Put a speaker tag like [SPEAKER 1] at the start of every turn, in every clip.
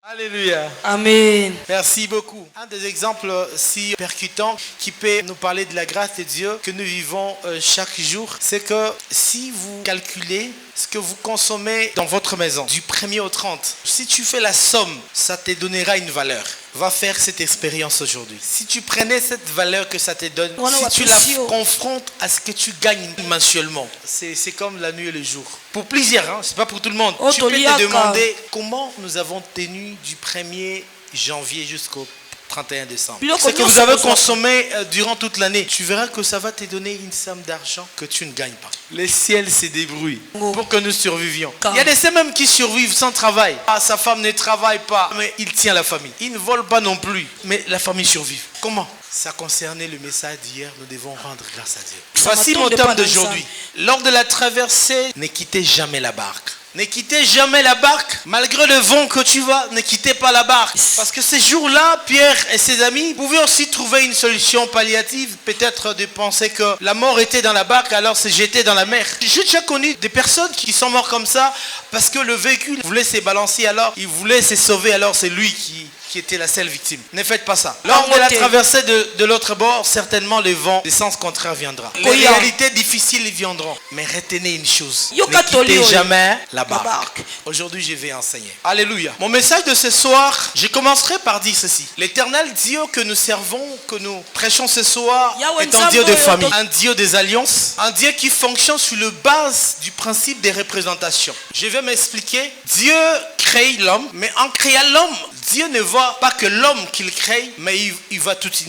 [SPEAKER 1] Alléluia.
[SPEAKER 2] Amen.
[SPEAKER 1] Merci beaucoup. Un des exemples si percutants qui peut nous parler de la grâce de Dieu que nous vivons chaque jour, c'est que si vous calculez ce que vous consommez dans votre maison, du 1er au 30, si tu fais la somme, ça te donnera une valeur. Va faire cette expérience aujourd'hui. Si tu prenais cette valeur que ça te donne, si tu la confrontes à ce que tu gagnes mensuellement, c'est comme la nuit et le jour. Pour plusieurs, hein, c'est pas pour tout le monde. Tu peux te demander comment nous avons tenu du 1er janvier jusqu'au 31 décembre. Ce que vous avez consommé durant toute l'année, tu verras que ça va te donner une somme d'argent que tu ne gagnes pas. Le ciel se débrouille pour que nous survivions. Il y a des ceux même qui survivent sans travail. Sa femme ne travaille pas, mais il tient la famille. Il ne vole pas non plus, mais la famille survit. Comment? Ça concernait le message d'hier, nous devons rendre grâce à Dieu. Voici mon thème d'aujourd'hui. Lors de la traversée, ne quittez jamais la barque. Ne quittez jamais la barque, malgré le vent que tu vas, ne quittez pas la barque. Parce que ces jours-là, Pierre et ses amis pouvaient aussi trouver une solution palliative, peut-être de penser que la mort était dans la barque, alors se jeter dans la mer. J'ai déjà connu des personnes qui sont mortes comme ça, parce que le véhicule voulait se balancer, alors il voulait se sauver, alors c'est lui qui était la seule victime. Ne faites pas ça. Lors de la traversée de l'autre bord, certainement le vent de sens contraire viendra. Les réalités difficiles viendront. Mais retenez une chose. Ne quittez jamais la barque. Aujourd'hui, je vais enseigner. Alléluia. Mon message de ce soir, je commencerai par dire ceci. L'Éternel Dieu que nous servons, que nous prêchons ce soir, est un Dieu de famille, un Dieu des alliances, un Dieu qui fonctionne sur la base du principe des représentations. Je vais m'expliquer. Dieu crée l'homme, mais en créant l'homme, Dieu ne voit pas que l'homme qu'il crée, mais il voit toute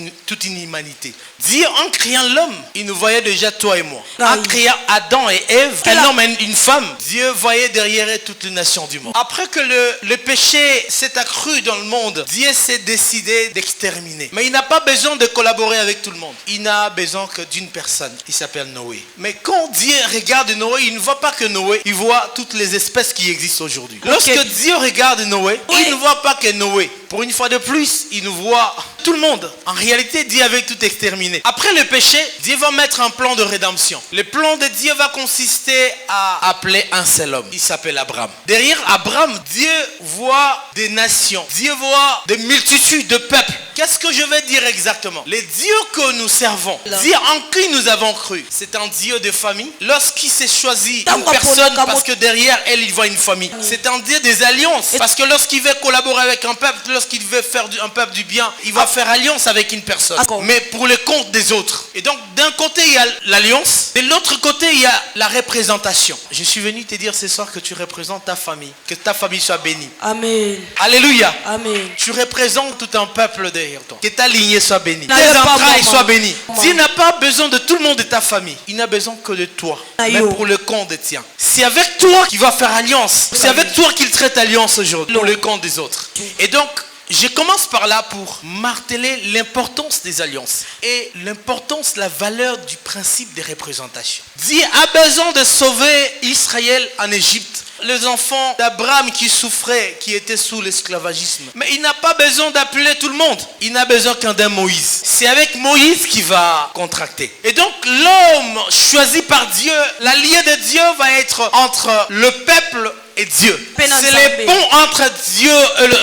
[SPEAKER 1] une humanité. Dieu, en créant l'homme, il nous voyait déjà toi et moi. En créant Adam et Ève, un homme et une femme, Dieu voyait derrière eux toutes les nations du monde. Après que le péché s'est accru dans le monde, Dieu s'est décidé d'exterminer. Mais il n'a pas besoin de collaborer avec tout le monde. Il n'a besoin que d'une personne. Il s'appelle Noé. Mais quand Dieu regarde Noé, il ne voit pas que Noé, il voit toutes les espèces qui existent aujourd'hui. Lorsque Dieu regarde Noé, il ne voit pas que Noé. Pour une fois de plus, il nous voit tout le monde. En réalité, Dieu avait tout exterminé. Après le péché, Dieu va mettre un plan de rédemption. Le plan de Dieu va consister à appeler un seul homme. Il s'appelle Abraham. Derrière Abraham, Dieu voit des nations. Dieu voit des multitudes de peuples. Qu'est-ce que je vais dire exactement? Les dieux que nous servons, Dieu en qui nous avons cru, c'est un Dieu de famille. Lorsqu'il s'est choisi une personne, parce que derrière elle, il voit une famille. C'est un Dieu des alliances. Parce que lorsqu'il veut collaborer avec un peuple, lorsqu'il veut faire un peuple du bien, il va faire alliance avec une personne. Mais pour le compte des autres. Et donc, d'un côté, il y a l'alliance. De l'autre côté, il y a la représentation. Je suis venu te dire ce soir que tu représentes ta famille. Que ta famille soit bénie.
[SPEAKER 2] Amen.
[SPEAKER 1] Alléluia.
[SPEAKER 2] Amen.
[SPEAKER 1] Tu représentes tout un peuple derrière toi. Que ta lignée soit bénie. Tes entrailles soient bénies. Dieu n'a pas besoin de tout le monde de ta famille. Il n'a besoin que de toi. Même pour le compte des tiens. C'est avec toi qu'il va faire alliance. C'est avec toi qu'il traite alliance aujourd'hui. Pour le compte des autres. Et donc, je commence par là pour marteler l'importance des alliances et l'importance, la valeur du principe des représentations. Dieu a besoin de sauver Israël en Égypte. Les enfants d'Abraham qui souffraient, qui étaient sous l'esclavagisme. Mais il n'a pas besoin d'appeler tout le monde. Il n'a besoin qu'un d'un Moïse. C'est avec Moïse qu'il va contracter. Et donc l'homme choisi par Dieu, l'allié de Dieu va être entre le peuple et Dieu. C'est le pont entre Dieu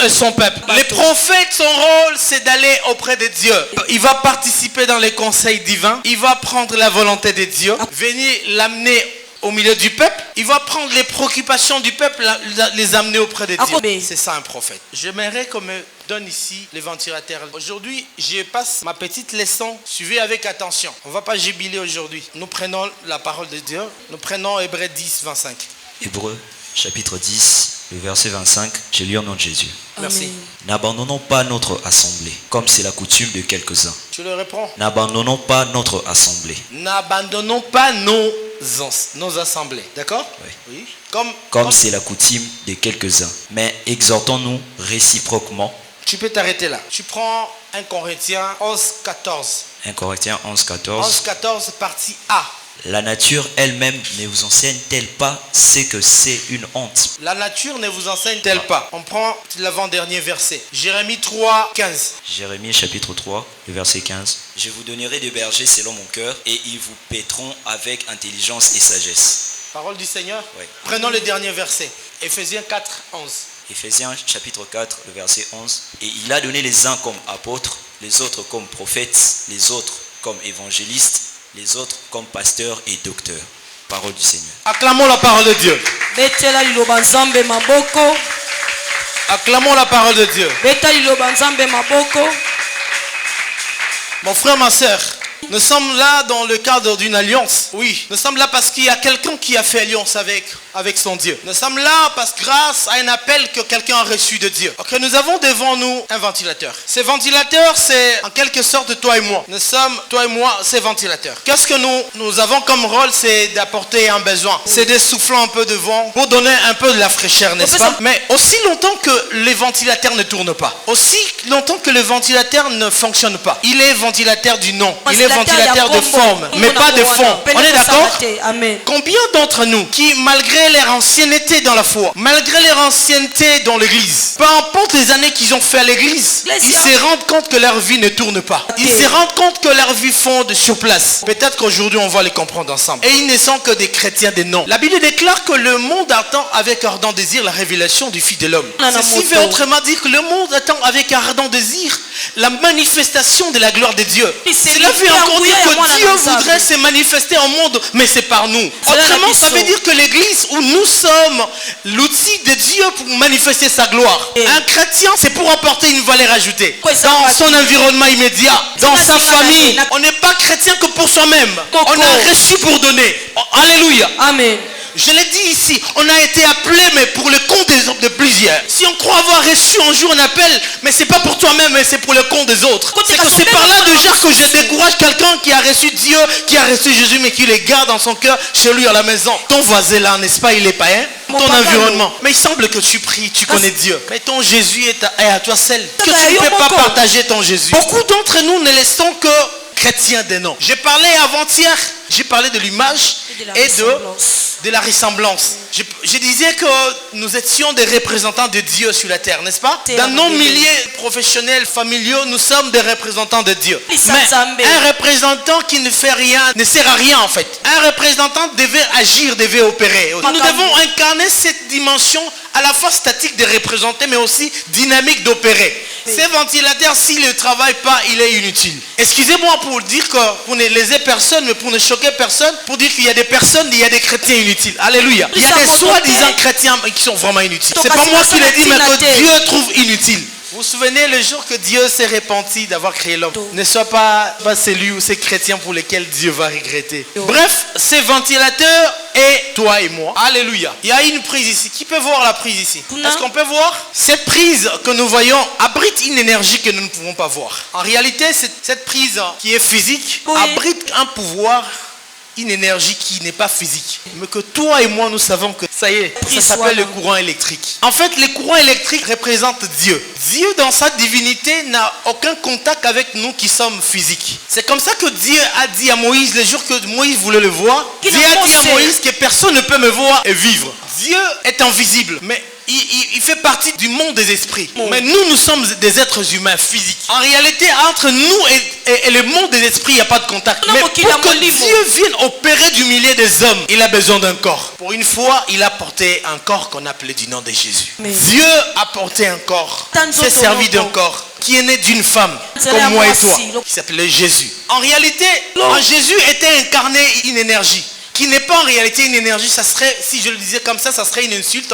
[SPEAKER 1] et son peuple. Les prophètes, son rôle, c'est d'aller auprès de Dieu. Il va participer dans les conseils divins. Il va prendre la volonté de Dieu, venir l'amener au milieu du peuple. Il va prendre les préoccupations du peuple, les amener auprès de Dieu. C'est ça un prophète. J'aimerais qu'on me donne ici les ventilateurs. Aujourd'hui, je passe ma petite leçon. Suivez avec attention. On ne va pas jubiler aujourd'hui. Nous prenons la parole de Dieu. Nous prenons Hébreux 10, 25.
[SPEAKER 3] Hébreux, chapitre 10, le verset 25. Je lis au nom de Jésus.
[SPEAKER 1] Merci.
[SPEAKER 3] N'abandonnons pas notre assemblée, comme c'est la coutume de quelques-uns.
[SPEAKER 1] Tu le reprends.
[SPEAKER 3] N'abandonnons pas notre assemblée.
[SPEAKER 1] N'abandonnons pas nos assemblées. D'accord?
[SPEAKER 3] Oui.
[SPEAKER 1] Comme
[SPEAKER 3] c'est la coutume de quelques-uns. Mais exhortons-nous réciproquement.
[SPEAKER 1] Tu peux t'arrêter là. Tu prends 1 Corinthiens 11, 14.
[SPEAKER 3] 1 Corinthiens 11, 14.
[SPEAKER 1] 11, 14, partie A.
[SPEAKER 3] La nature elle-même ne vous enseigne-t-elle pas ce que c'est une honte?
[SPEAKER 1] La nature ne vous enseigne-t-elle pas? On prend l'avant-dernier verset. Jérémie 3, 15.
[SPEAKER 3] Jérémie chapitre 3, le verset 15. Je vous donnerai des bergers selon mon cœur et ils vous paîtront avec intelligence et sagesse.
[SPEAKER 1] Parole du Seigneur.
[SPEAKER 3] Oui.
[SPEAKER 1] Prenons le dernier verset. Éphésiens 4, 11.
[SPEAKER 3] Éphésiens chapitre 4, le verset 11. Et il a donné les uns comme apôtres, les autres comme prophètes, les autres comme évangélistes, les autres comme pasteurs et docteurs. Parole du Seigneur.
[SPEAKER 1] Acclamons la parole de Dieu. Acclamons la parole de Dieu. Mon frère, ma soeur, nous sommes là dans le cadre d'une alliance. Oui, nous sommes là parce qu'il y a quelqu'un qui a fait alliance avec son Dieu. Nous sommes là parce que grâce à un appel que quelqu'un a reçu de Dieu. Ok, nous avons devant nous un ventilateur. Ce ventilateur, c'est en quelque sorte toi et moi. Nous sommes, toi et moi, ces ventilateurs. Qu'est-ce que nous avons comme rôle? C'est d'apporter un besoin. C'est de souffler un peu de vent pour donner un peu de la fraîcheur, n'est-ce pas? Mais aussi longtemps que les ventilateurs ne tournent pas, aussi longtemps que le ventilateur ne fonctionne pas, il est ventilateur du nom. Il est ventilateur de forme, mais pas de fond. On est d'accord? Combien d'entre nous qui, malgré leur ancienneté dans la foi, malgré leur ancienneté dans l'église, peu importe les années qu'ils ont fait à l'église, ils se rendent compte que leur vie ne tourne pas. Ils se rendent compte que leur vie fonde sur place. Peut-être qu'aujourd'hui on va les comprendre ensemble. Et ils ne sont que des chrétiens des noms. La Bible déclare que le monde attend avec ardent désir la révélation du Fils de l'homme. Ceci veut autrement dire que le monde attend avec ardent désir la manifestation de la gloire de Dieu. Cela veut encore dire que Dieu voudrait se manifester au monde, mais c'est par nous. Autrement, ça veut dire que l'église où nous sommes l'outil de Dieu pour manifester sa gloire. Un chrétien, c'est pour apporter une valeur ajoutée dans son environnement immédiat, dans sa famille. On n'est pas chrétien que pour soi-même. On a reçu pour donner. Alléluia.
[SPEAKER 2] Amen.
[SPEAKER 1] Je l'ai dit ici, on a été appelé mais pour le compte de plusieurs. Si on croit avoir reçu un jour un appel, mais c'est pas pour toi-même, mais c'est pour le compte des autres. C'est que c'est par là déjà que je décourage quelqu'un qui a reçu Dieu, qui a reçu Jésus, mais qui les garde dans son cœur chez lui à la maison. Ton voisin là, n'est-ce pas, il est païen? Ton environnement. Mais il semble que tu pries, tu connais Dieu. Mais ton Jésus est à toi seul. Que tu ne peux pas partager ton Jésus. Beaucoup d'entre nous ne laissons que chrétiens des noms. J'ai parlé avant-hier, j'ai parlé de l'image et de la ressemblance. Je disais que nous étions des représentants de Dieu sur la terre, n'est-ce pas? Dans nos milieux professionnels, familiaux, nous sommes des représentants de Dieu. Mais un représentant qui ne fait rien ne sert à rien en fait. Un représentant devait agir, devait opérer. Nous devons incarner cette dimension à la fois statique de représenter, mais aussi dynamique d'opérer. Ces ventilateurs, s'ils ne travaillent pas, il est inutile. Excusez-moi pour dire que pour ne léser personne, mais pour ne choquer personne, pour dire qu'il y a des personnes, il y a des chrétiens inutiles. Alléluia. Il y a des soi-disant chrétiens qui sont vraiment inutiles. C'est pas moi qui l'ai dit, mais que Dieu trouve inutile. Vous vous souvenez le jour que Dieu s'est repenti d'avoir créé l'homme? Ne soit pas celui ou ces chrétiens pour lesquels Dieu va regretter. Bref, ces ventilateurs et toi et moi. Alléluia. Il y a une prise ici. Qui peut voir la prise ici? Est-ce qu'on peut voir? Cette prise que nous voyons abrite une énergie que nous ne pouvons pas voir. En réalité, cette prise qui est physique abrite un pouvoir, une énergie qui n'est pas physique, mais que toi et moi nous savons que ça y est, ça s'appelle le courant électrique. En fait, le courant électrique représente Dieu. Dieu dans sa divinité n'a aucun contact avec nous qui sommes physiques. C'est comme ça que Dieu a dit à Moïse, le jour que Moïse voulait le voir, Dieu a dit à Moïse que personne ne peut me voir et vivre. Dieu est invisible, mais il fait partie du monde des esprits. Mais nous sommes des êtres humains physiques. En réalité, entre nous et le monde des esprits, il n'y a pas de contact. Mais pour que Dieu vienne opérer du milieu des hommes, il a besoin d'un corps. Pour une fois, il a porté un corps qu'on appelait du nom de Jésus. Dieu a porté un corps, s'est servi d'un corps qui est né d'une femme, comme moi et toi, qui s'appelait Jésus. En réalité, en Jésus était incarné une énergie qui n'est pas en réalité une énergie. Ça serait, si je le disais comme ça serait une insulte.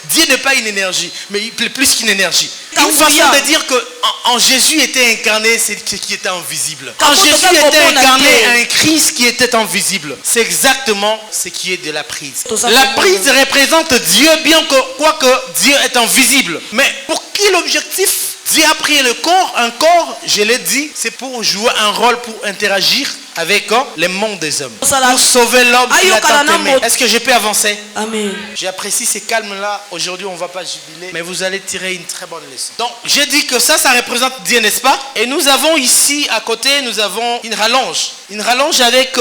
[SPEAKER 1] Dieu n'est pas une énergie, mais il est plus qu'une énergie. Une façon de dire que en Jésus était incarné ce qui était invisible. En Jésus était incarné un Christ qui était invisible. C'est exactement ce qui est de la prise. La prise représente Dieu, bien que quoique Dieu est invisible. Mais pour quel objectif Dieu a pris le corps? Un corps, je l'ai dit, c'est pour jouer un rôle, pour interagir avec les mondes des hommes, pour sauver l'homme qui a tant aimé. Est-ce que je peux avancer?
[SPEAKER 2] Amen.
[SPEAKER 1] J'apprécie ces calmes-là. Aujourd'hui, on ne va pas jubiler, mais vous allez tirer une très bonne leçon. Donc, j'ai dit que ça représente Dieu, n'est-ce pas? Et nous avons ici, à côté, nous avons une rallonge. Une rallonge avec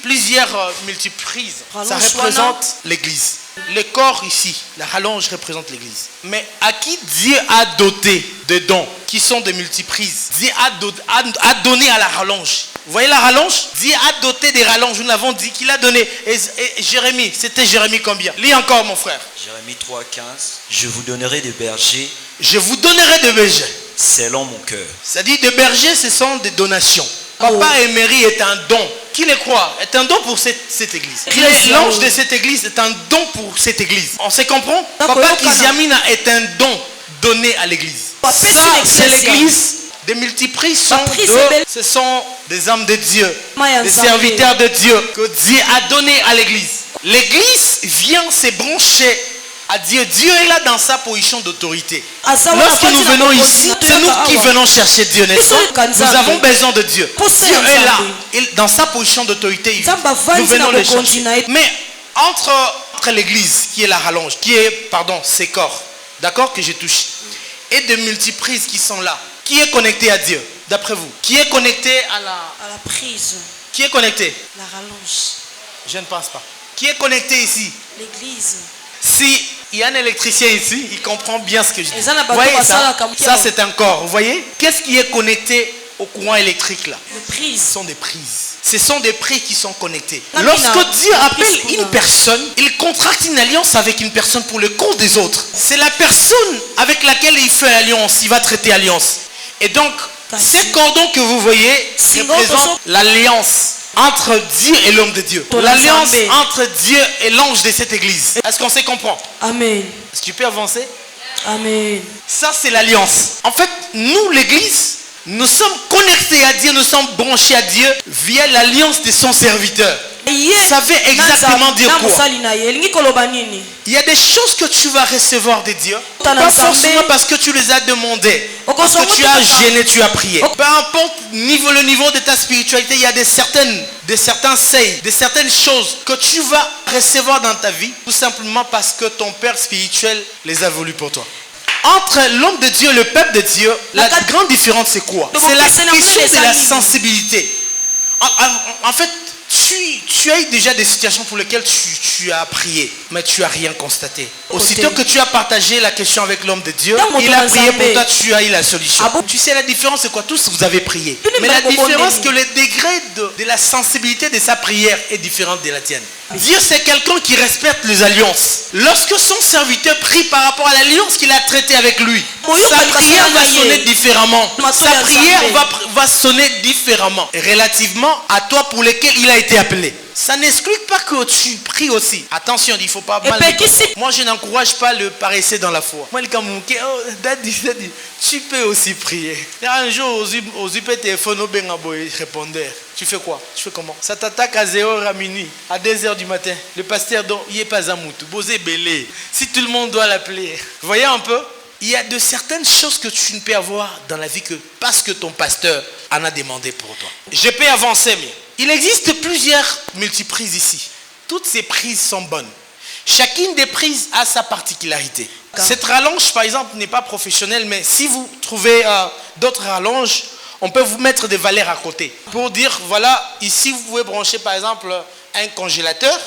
[SPEAKER 1] plusieurs multiprises. Ça représente l'église. Le corps ici, la rallonge représente l'église. Mais à qui Dieu a doté de dons qui sont des multiprises? Dieu a donné à la rallonge Vous voyez la rallonge? Dieu a doté des rallonges. Nous l'avons dit qu'il a donné. Et Jérémie, c'était Jérémie combien? Lis encore mon frère.
[SPEAKER 3] Jérémie 3,15. Je vous donnerai des bergers.
[SPEAKER 1] Je vous donnerai des bergers.
[SPEAKER 3] Selon mon cœur.
[SPEAKER 1] C'est-à-dire des bergers, ce sont des donations. Papa Emery est un don. Qui le croit? Est un don pour cette église. L'ange de cette église est un don pour cette église. On se comprend? Papa Kiziamina est un don donné à l'église. Ça, c'est l'église. Des multiprises ce sont des hommes de Dieu, des serviteurs de Dieu que Dieu a donné à l'église. L'église vient se brancher à Dieu. Dieu est là dans sa position d'autorité. Lorsque nous venons ici, c'est nous qui venons chercher Dieu, n'est-ce pas? Nous avons besoin de Dieu. Dieu est là. Dans sa position d'autorité, nous venons le chercher. Mais entre l'église, qui est la rallonge, qui est, pardon, ses corps, d'accord, que je touche, et de multiprises qui sont là, qui est connecté à Dieu, d'après vous? Qui est connecté à la
[SPEAKER 2] prise?
[SPEAKER 1] Qui est connecté?
[SPEAKER 2] La rallonge.
[SPEAKER 1] Je ne pense pas. Qui est connecté ici?
[SPEAKER 2] L'église.
[SPEAKER 1] Si il y a un électricien ici, il comprend bien ce que je dis. Vous voyez ça c'est un corps. Vous voyez? Qu'est-ce qui est connecté au courant électrique là?
[SPEAKER 2] Les prises.
[SPEAKER 1] Ce sont des prises. Ce sont des prises qui sont connectées. Lorsque Dieu appelle une personne, il contracte une alliance avec une personne pour le compte des autres. C'est la personne avec laquelle il fait alliance, il va traiter alliance. Et donc, ces cordons que vous voyez représentent l'alliance entre Dieu et l'homme de Dieu. L'alliance entre Dieu et l'ange de cette église. Est-ce qu'on se comprend?
[SPEAKER 2] Amen.
[SPEAKER 1] Est-ce que tu peux avancer?
[SPEAKER 2] Amen.
[SPEAKER 1] Ça, c'est l'alliance. En fait, nous, l'église, nous sommes connectés à Dieu, nous sommes branchés à Dieu via l'alliance de son serviteur. Ça veut exactement dire quoi? Il y a des choses que tu vas recevoir de Dieu, pas forcément parce que tu les as demandées, parce que tu as gêné, tu as prié. Peu importe le niveau de ta spiritualité, il y a certains seuils, de certaines choses que tu vas recevoir dans ta vie, tout simplement parce que ton Père spirituel les a voulu pour toi. Entre l'homme de Dieu et le peuple de Dieu, la grande différence c'est quoi? C'est la question de la sensibilité. En fait, tu as eu déjà des situations pour lesquelles tu as prié, mais tu n'as rien constaté. Aussitôt que tu as partagé la question avec l'homme de Dieu, il a prié pour toi, tu as eu la solution. Tu sais la différence c'est quoi? Tous vous avez prié. Mais la différence c'est que le degré de la sensibilité de sa prière est différent de la tienne. Dieu c'est quelqu'un qui respecte les alliances. Lorsque son serviteur prie par rapport à l'alliance qu'il a traitée avec lui, sa prière va sonner différemment. Sa prière va sonner différemment relativement à toi pour lequel il a été appelé. Ça n'exclut pas que tu pries aussi. Attention, il ne faut pas mal. Moi, je n'encourage pas le paresseux dans la foi. Moi, tu peux aussi prier. Un jour, aux téléphone, répondeur. Tu fais quoi? Tu fais comment? Ça t'attaque à 0h à minuit, à 2h du matin. Le pasteur, il n'est pas à Moutou. Bosé belé. Si tout le monde doit l'appeler. Vous voyez un peu? Il y a de certaines choses que tu ne peux avoir dans la vie que parce que ton pasteur en a demandé pour toi. Je peux avancer, mais il existe plusieurs multiprises ici. Toutes ces prises sont bonnes. Chacune des prises a sa particularité. Cette rallonge, par exemple, n'est pas professionnelle, mais si vous trouvez d'autres rallonges, on peut vous mettre des valeurs à côté. Pour dire, voilà, ici vous pouvez brancher par exemple un congélateur.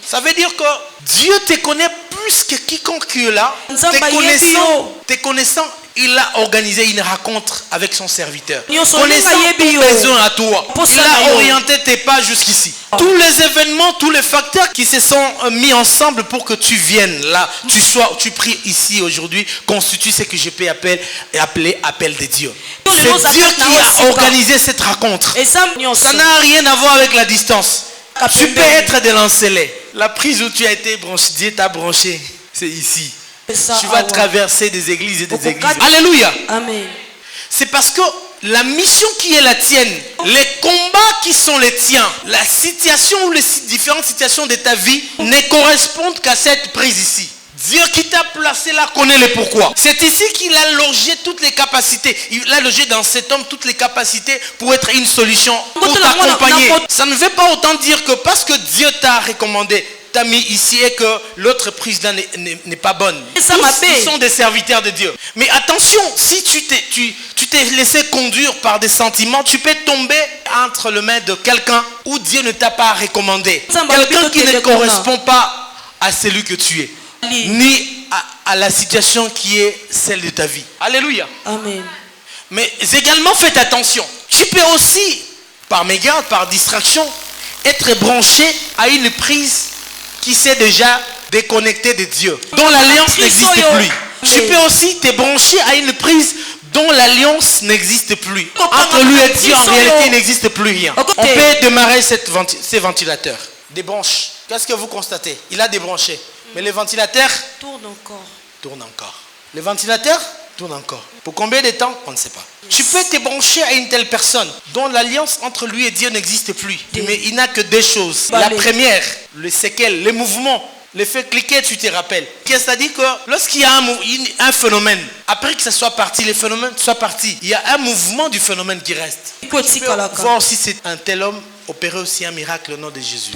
[SPEAKER 1] Ça veut dire que Dieu te connaît plus que quiconque qui est là. Te connaissant, il a organisé une rencontre avec son serviteur. Connaissant ton besoin à toi, il a orienté tes pas jusqu'ici. Tous les événements, tous les facteurs qui se sont mis ensemble pour que tu viennes là, tu pries ici aujourd'hui, constituent ce que je peux appeler appel de Dieu. C'est Dieu qui a organisé cette rencontre. Ça n'a rien à voir avec la distance. Tu peux être de l'encelé. La prise où tu as été branché, Dieu t'a branché, c'est ici. Tu vas traverser des églises et des églises. Alléluia.
[SPEAKER 2] Amen.
[SPEAKER 1] C'est parce que la mission qui est la tienne, les combats qui sont les tiens, la situation ou les différentes situations de ta vie ne correspondent qu'à cette prise ici. Dieu qui t'a placé là connaît le pourquoi. C'est ici qu'il a logé toutes les capacités. Il a logé dans cet homme toutes les capacités pour être une solution, pour t'accompagner. Ça ne veut pas autant dire que parce que Dieu t'a recommandé, t'a mis ici et que l'autre prise là n'est pas bonne. Tous sont des serviteurs de Dieu. Mais attention, si tu t'es laissé conduire par des sentiments, tu peux tomber entre les mains de quelqu'un où Dieu ne t'a pas recommandé. Quelqu'un qui ne correspond pas à celui que tu es. Ni à la situation qui est celle de ta vie. Alléluia.
[SPEAKER 2] Amen.
[SPEAKER 1] Mais également faites attention. Tu peux aussi par mégarde, par distraction, être branché à une prise qui s'est déjà déconnectée de Dieu, dont l'alliance n'existe plus. Tu peux aussi te brancher à une prise dont l'alliance n'existe plus. Entre lui et Dieu, en réalité, il n'existe plus rien. On peut démarrer ces ventilateurs. Des branches. Qu'est-ce que vous constatez? Il a débranché. Mais les ventilateurs
[SPEAKER 2] Tourne encore.
[SPEAKER 1] tournent encore. Les ventilateurs tournent encore. Pour combien de temps? On ne sait pas. Tu peux te brancher à une telle personne dont l'alliance entre lui et Dieu n'existe plus. Mais il n'a que deux choses. La première, le séquelles, les mouvements. Le fait cliquer, tu te rappelles. C'est-à-dire que lorsqu'il y a un phénomène, après que ça soit parti, le phénomène soit parti, il y a un mouvement du phénomène qui reste. Tu peux voir si c'est un tel homme opérer aussi un miracle au nom de Jésus.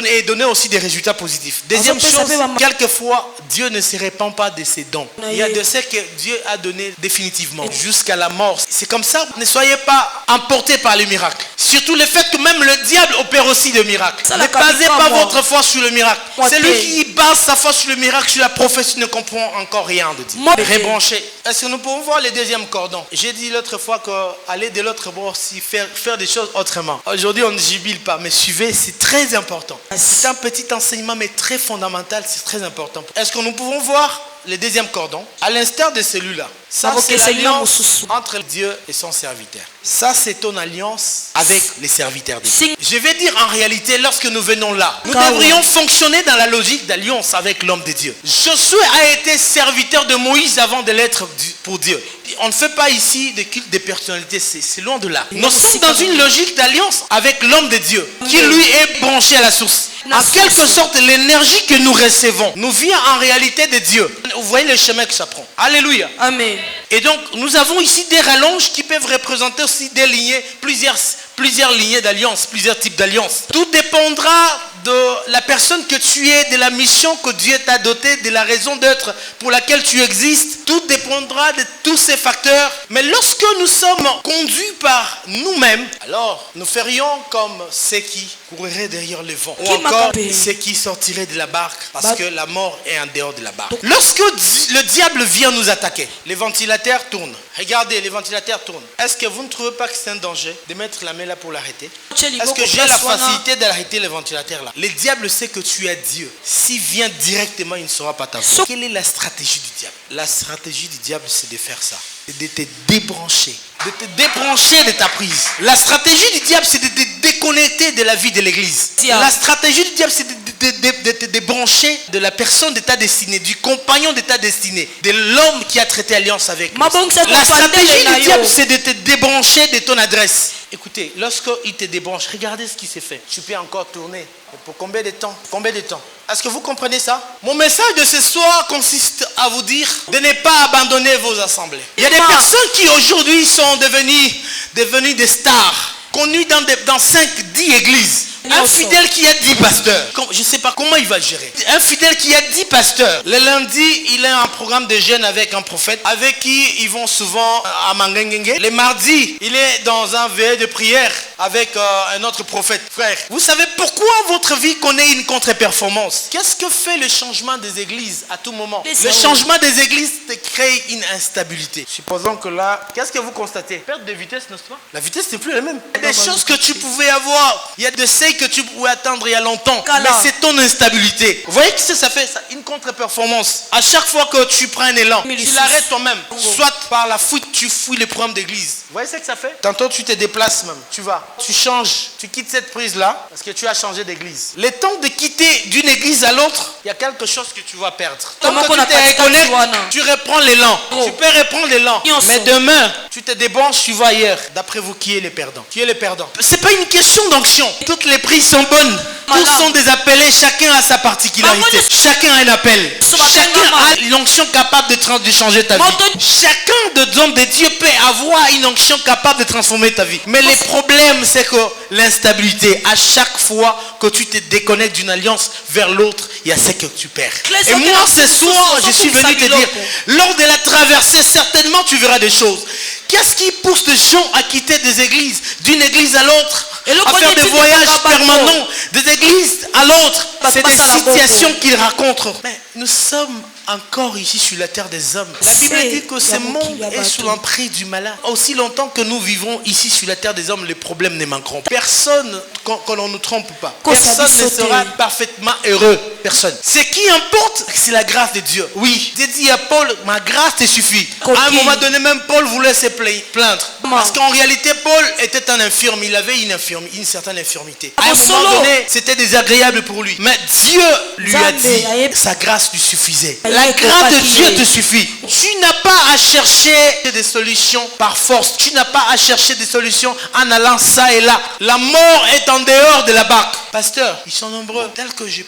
[SPEAKER 1] Et donner aussi des résultats positifs. Deuxième chose, quelquefois, Dieu ne se répand pas de ses dons. Il y a de ce que Dieu a donné définitivement, jusqu'à la mort. C'est comme ça, ne soyez pas emportés par les miracles. Surtout le fait que même le diable opère aussi des miracles. Ne basez pas votre foi sur le miracle. Celui qui base sa foi sur le miracle, sur la prophétie, ne comprend encore rien de Dieu. Rebrancher. Est-ce que nous pouvons voir le deuxième cordon? J'ai dit l'autre fois qu'aller de l'autre bord aussi, faire des choses autrement. Aujourd'hui, on ne jubile pas, mais suivez, c'est très important. C'est un petit enseignement, mais très fondamental, c'est très important. Est-ce que nous pouvons voir le deuxième cordon? À l'instar de celui-là. Ça, c'est l'alliance entre Dieu et son serviteur. Ça, c'est ton alliance avec les serviteurs de Dieu. Je vais dire en réalité, lorsque nous venons là, nous devrions fonctionner dans la logique d'alliance avec l'homme de Dieu. Josué a été serviteur de Moïse avant de l'être pour Dieu. On ne fait pas ici de culte de personnalité, c'est loin de là. Nous sommes dans une logique d'alliance avec l'homme de Dieu, qui lui est branché à la source. En quelque sorte, l'énergie que nous recevons nous vient en réalité de Dieu. Vous voyez le chemin que ça prend. Alléluia.
[SPEAKER 2] Amen.
[SPEAKER 1] Et donc, nous avons ici des rallonges qui peuvent représenter aussi des lignées, plusieurs lignées d'alliance, plusieurs types d'alliances. Tout dépendra de la personne que tu es, de la mission que Dieu t'a dotée, de la raison d'être pour laquelle tu existes. Tout dépendra de tous ces facteurs. Mais lorsque nous sommes conduits par nous-mêmes, alors nous ferions comme ceux qui couriraient derrière le vent. Ou encore ceux qui sortiraient de la barque parce que la mort est en dehors de la barque. Lorsque le diable vient nous attaquer, les ventilateurs tournent. Regardez, les ventilateurs tournent. Est-ce que vous ne trouvez pas que c'est un danger de mettre la main là pour l'arrêter? Est-ce que j'ai la facilité d'arrêter les ventilateurs là? Le diable sait que tu es Dieu. S'il vient directement, il ne saura pas t'avoir. Quelle est la stratégie du diable? La stratégie du diable, c'est de faire ça. C'est de te débrancher. De te débrancher de ta prise. La stratégie du diable, c'est de te déconnecter de la vie de l'église. La stratégie du diable, c'est de te débrancher de la personne de ta destinée, du compagnon de ta destinée, de l'homme qui a traité alliance avec lui. La stratégie du diable, c'est de te débrancher de ton adresse. Écoutez, lorsqu'il te débranche, regardez ce qui s'est fait. Tu peux encore tourner. Et pour combien de temps? Combien de temps? Est-ce que vous comprenez ça? Mon message de ce soir consiste à vous dire de ne pas abandonner vos assemblées. Il y a des personnes qui aujourd'hui sont devenues des stars, connues dans 5, 10 églises. Un fidèle qui a 10 pasteurs. Je ne sais pas comment il va gérer. Un fidèle qui a 10 pasteurs. Le lundi, il a un programme de jeûne avec un prophète, avec qui ils vont souvent à Mangengenge. Le mardi, il est dans un veillée de prière avec un autre prophète. Frère, vous savez pourquoi votre vie connaît une contre-performance? Qu'est-ce que fait le changement des églises à tout moment? Le changement des églises te crée une instabilité. Supposons que là, qu'est-ce que vous constatez? Perte de vitesse, n'est-ce pas? La vitesse n'est plus la même. Il y a des choses que tu pouvais avoir. Il y a des seuils que tu pouvais attendre il y a longtemps. Mais c'est ton instabilité. Vous voyez que ça fait ça, une contre-performance. À chaque fois que tu prends un élan, tu l'arrêtes toi-même. Soit par la fuite, tu fouilles les programmes d'église. Vous voyez ce que ça fait? Tantôt tu te déplaces même. Tu vas. Tu changes. Tu quittes cette prise-là parce que tu as changé d'église. Le temps de quitter d'une église à l'autre, il y a quelque chose que tu vas perdre. Tant que tu te reconnectes, tu reprends l'élan. Tu peux reprendre l'élan. Mais demain, tu te débranches, tu vas ailleurs. D'après vous, qui est le perdant? Qui est le perdant? C'est pas une question d'onction. Toutes les prises sont bonnes. Tous sont des appelés. Chacun a sa particularité. Chacun a un appel. Chacun a une onction capable de changer ta vie. Chacun de dons de Dieu peut avoir une onction capable de transformer ta vie. Mais le problème, c'est que l'instabilité, à chaque fois que tu te déconnectes d'une alliance vers l'autre, il y a ce que tu perds. Et moi, ce soir, je suis venu te dire, lors de la traversée, certainement tu verras des choses. Qu'est-ce qui pousse les gens à quitter des églises, d'une église à l'autre, à faire des voyages permanents, des églises à l'autre? C'est des situations qu'ils racontent. Mais nous sommes encore ici sur la terre des hommes. La Bible dit que ce monde est sous l'emprise du malin. Aussi longtemps que nous vivons ici sur la terre des hommes, les problèmes ne manqueront pas. Personne, qu'on ne nous trompe pas, personne ne sera parfaitement heureux. Personne. Ce qui importe, c'est la grâce de Dieu. Oui, Dieu dit à Paul, ma grâce te suffit. À un moment donné, même Paul voulait se plaindre. Parce qu'en réalité, Paul était un infirme. Il avait une certaine infirmité. À un moment donné, c'était désagréable pour lui. Mais Dieu lui a dit, sa grâce lui suffisait. La grâce de Dieu te suffit. Tu n'as pas à chercher des solutions par force. Tu n'as pas à chercher des solutions en allant ça et là. La mort est en dehors de la barque. Pasteur, ils sont nombreux. Tel que je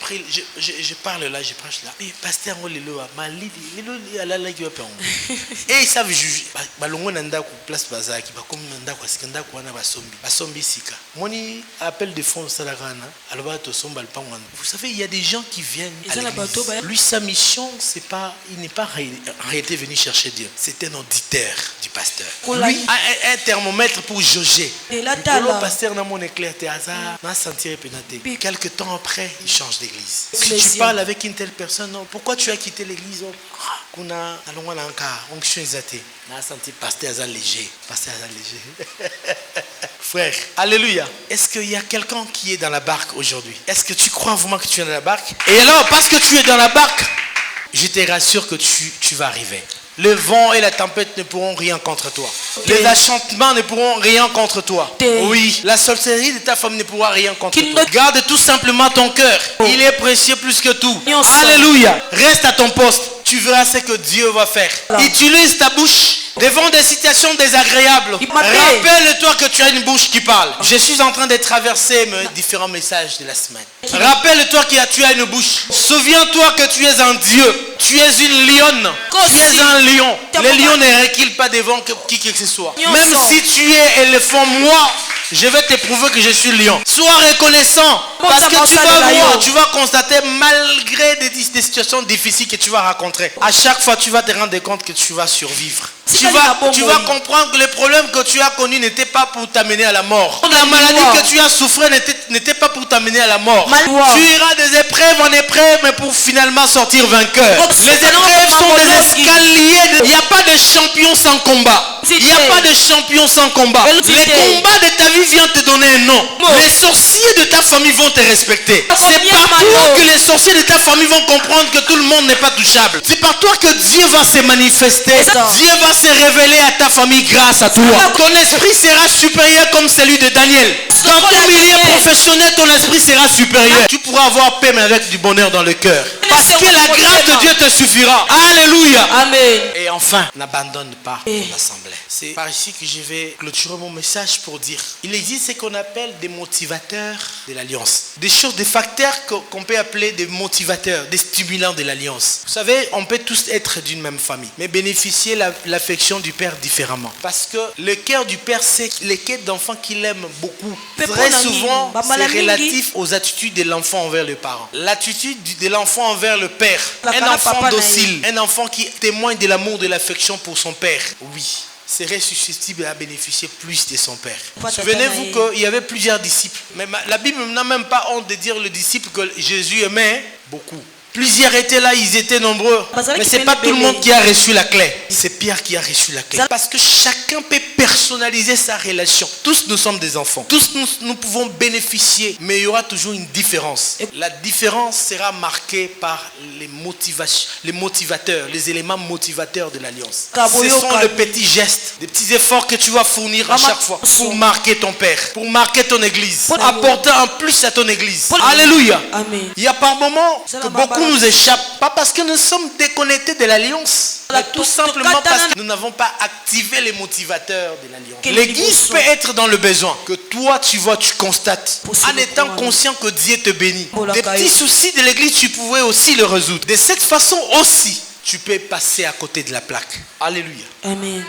[SPEAKER 1] parle là, je prêche là. Mais pasteur, on les loa. Et ils savent juger. Balongo nanda ku place bazaki. Ba comme nanda ku sikanda ku wana basombi. Basombi sika. Moni appel de fond salagana. Alba to somba le pangwan. Vous savez, il y a des gens qui viennent à l'église. Lui, sa mission, c'est pas, il n'est pas en réalité venu chercher Dieu. C'est un auditeur du pasteur. Lui a un thermomètre pour jauger. Le pasteur n'a mon éclair hasard, n'a senti pénaté. Quelque temps après, il change d'église. Si tu parles avec une telle personne, non, pourquoi tu as quitté l'église? Kuna alonga nanka onction exaté. N'a senti pasteur hasard léger. Pasteur hasard léger. Frère, alléluia. Est-ce qu'il y a quelqu'un qui est dans la barque aujourd'hui? Est-ce que tu crois vraiment que tu es dans la barque? Et alors, parce que tu es dans la barque, je te rassure que tu vas arriver. Le vent et la tempête ne pourront rien contre toi. Les enchantements ne pourront rien contre toi. Oui, la sorcellerie de ta femme ne pourra rien contre toi. Garde tout simplement ton cœur. Il est précieux plus que tout. Alléluia. Reste à ton poste. Tu verras ce que Dieu va faire. Utilise ta bouche devant des situations désagréables. Rappelle-toi que tu as une bouche qui parle. Je suis en train de traverser mes différents messages de la semaine. Rappelle-toi que tu as une bouche. Souviens-toi que tu es un Dieu. Tu es une lionne. Tu es un lion. Les lions ne reculent pas devant qui que ce soit. Même si tu es éléphant, moi, je vais te prouver que je suis lion. Sois reconnaissant. Parce que tu vas voir, tu vas constater, malgré des situations difficiles que tu vas rencontrer, à chaque fois, tu vas te rendre compte que tu vas survivre. Tu vas comprendre que les problèmes que tu as connus n'étaient pas pour t'amener à la mort. La maladie que tu as souffert n'était pas pour t'amener à la mort. Tu iras des épreuves en épreuve, mais pour finalement sortir vainqueur. Les épreuves sont des escaliers. Il n'y a pas de champion sans combat. Il n'y a pas de champion sans combat. Les combats de ta vie viennent te donner un nom. Les sorciers de ta famille vont te respecter. C'est par toi que les sorciers de ta famille vont comprendre que tout le monde n'est pas touchable. C'est par toi que Dieu va se manifester. Dieu va se révéler à ta famille grâce à toi. Ton esprit sera supérieur comme celui de Daniel. Dans ton milieu professionnel, ton esprit sera supérieur. Tu pourras avoir paix mais avec du bonheur dans le cœur. Parce que la grâce de Dieu te suffira. Alléluia.
[SPEAKER 2] Amen.
[SPEAKER 1] Et enfin, n'abandonne pas ton assemblée. C'est par ici que je vais clôturer mon message pour dire, il existe ce qu'on appelle des motivateurs de l'alliance. Des choses, des facteurs qu'on peut appeler des motivateurs, des stimulants de l'alliance. Vous savez, on peut tous être d'une même famille, mais bénéficier l'affection du Père différemment. Parce que le cœur du Père, c'est le cœur d'enfant qu'il aime beaucoup. Très souvent, c'est relatif aux attitudes de l'enfant envers le parent. L'attitude de l'enfant envers le Père. Un enfant docile, un enfant qui témoigne de l'amour, de l'affection pour son Père. Oui, serait susceptible à bénéficier plus de son Père. Souvenez-vous qu'il y avait plusieurs disciples. Mais la Bible n'a même pas honte de dire le disciple que Jésus aimait beaucoup. Plusieurs étaient là, ils étaient nombreux. Mais ce n'est pas tout le monde qui a reçu la clé. C'est Pierre qui a reçu la clé. Parce que chacun peut personnaliser sa relation. Tous nous sommes des enfants. Tous nous pouvons bénéficier. Mais il y aura toujours une différence. La différence sera marquée par les motivateurs, les éléments motivateurs de l'alliance. Ce sont les petits gestes, des petits efforts que tu vas fournir à chaque fois pour marquer ton Père, pour marquer ton église, pour apporter un plus à ton église. Alléluia. Amen. Il y a par moments que beaucoup nous échappent, pas parce que nous sommes déconnectés de l'alliance, mais tout simplement parce que nous n'avons pas activé les motivateurs de l'alliance. L'église peut être dans le besoin, que toi tu vois, tu constates, en étant conscient que Dieu te bénit. Des petits soucis de l'église, tu pouvais aussi les résoudre. De cette façon aussi, tu peux passer à côté de la plaque. Alléluia.
[SPEAKER 2] Amen.